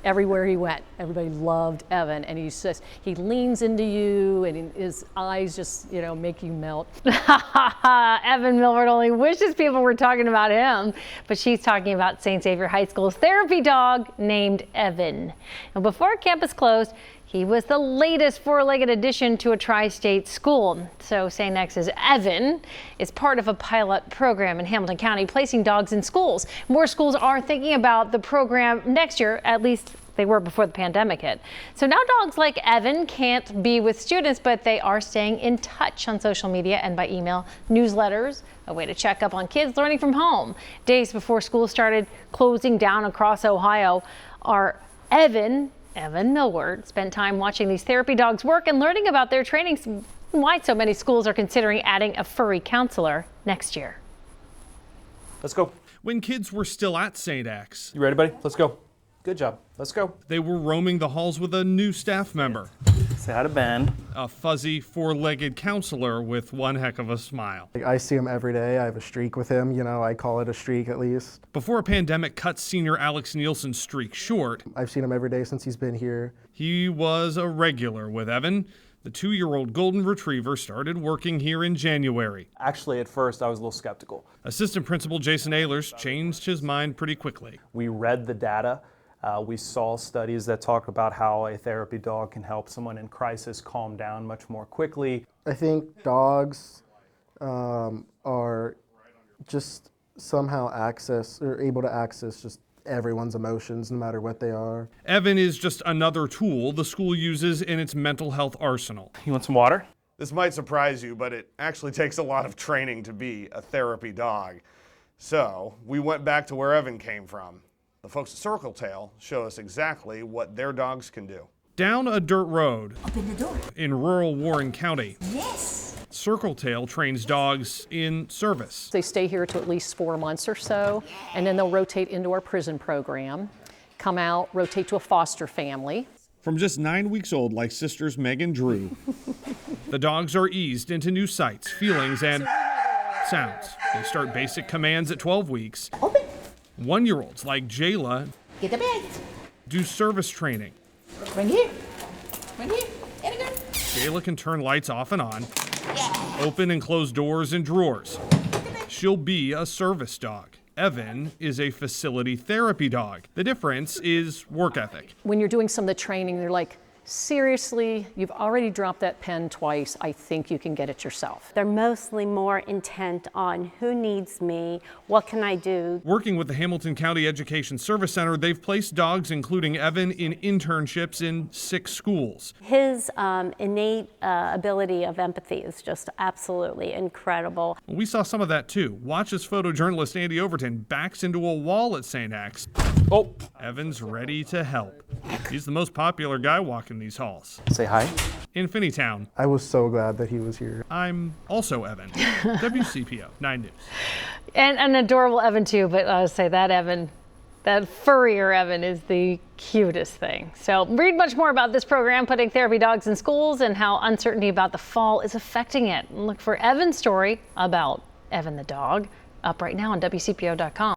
everywhere he went. Everybody loved Evan, and he leans into you, and his eyes just, make you melt. Evan Milford only wishes people were talking about him, but she's talking about St. Xavier High School's therapy dog named Evan. And before campus closed, he was the latest four-legged addition to a tri-state school. So St. X's Evan is part of a pilot program in Hamilton County, placing dogs in schools. More schools are thinking about the program next year, at least they were before the pandemic hit. So now dogs like Evan can't be with students, but they are staying in touch on social media and by email, newsletters, a way to check up on kids learning from home. Days before school started closing down across Ohio, our Evan Millward spent time watching these therapy dogs work and learning about their trainings, why so many schools are considering adding a furry counselor next year. Let's go. When kids were still at St. X. You ready, buddy? Let's go. Good job. Let's go. They were roaming the halls with a new staff member. Say hi to Ben. A fuzzy four-legged counselor with one heck of a smile. I see him every day. I have a streak with him. I call it a streak at least. Before a pandemic cut senior Alex Nielsen's streak short, I've seen him every day since he's been here. He was a regular with Evan. The 2-year-old golden retriever started working here in January. Actually, at first, I was a little skeptical. Assistant Principal Jason Ehlers changed his mind pretty quickly. We read the data. We saw studies that talk about how a therapy dog can help someone in crisis calm down much more quickly. I think dogs are just somehow able to access just everyone's emotions, no matter what they are. Evan is just another tool the school uses in its mental health arsenal. You want some water? This might surprise you, but it actually takes a lot of training to be a therapy dog. So we went back to where Evan came from. The folks at Circle Tail show us exactly what their dogs can do. Down a dirt road. Open the door. In rural Warren County. Yes. Circle Tail trains dogs in service. They stay here to at least 4 months or so, and then they'll rotate into our prison program, come out, rotate to a foster family. From just 9 weeks old, like sisters Meg and Drew, the dogs are eased into new sights, feelings, and sounds. They start basic commands at 12 weeks. Open. 1-year-olds like Jayla Get the bag. do service training. Bring here. Bring here. There we go. Jayla can turn lights off and on, open and close doors and drawers. She'll be a service dog. Evan is a facility therapy dog. The difference is work ethic. When you're doing some of the training, they're like, seriously, you've already dropped that pen twice. I think you can get it yourself. They're mostly more intent on who needs me, what can I do. Working with the Hamilton County Education Service Center, they've placed dogs, including Evan, in internships in 6 schools. His innate ability of empathy is just absolutely incredible. We saw some of that too. Watch as photojournalist Andy Overton backs into a wall at St. X. Oh, Evan's ready to help. He's the most popular guy walking these halls. say hi. In Finneytown, I was so glad that he was here. I'm also Evan. WCPO 9 News. And an adorable Evan too, but I would say that Evan, that furrier Evan is the cutest thing. So read much more about this program, putting therapy dogs in schools, and how uncertainty about the fall is affecting it. And look for Evan's story about Evan the dog up right now on WCPO.com.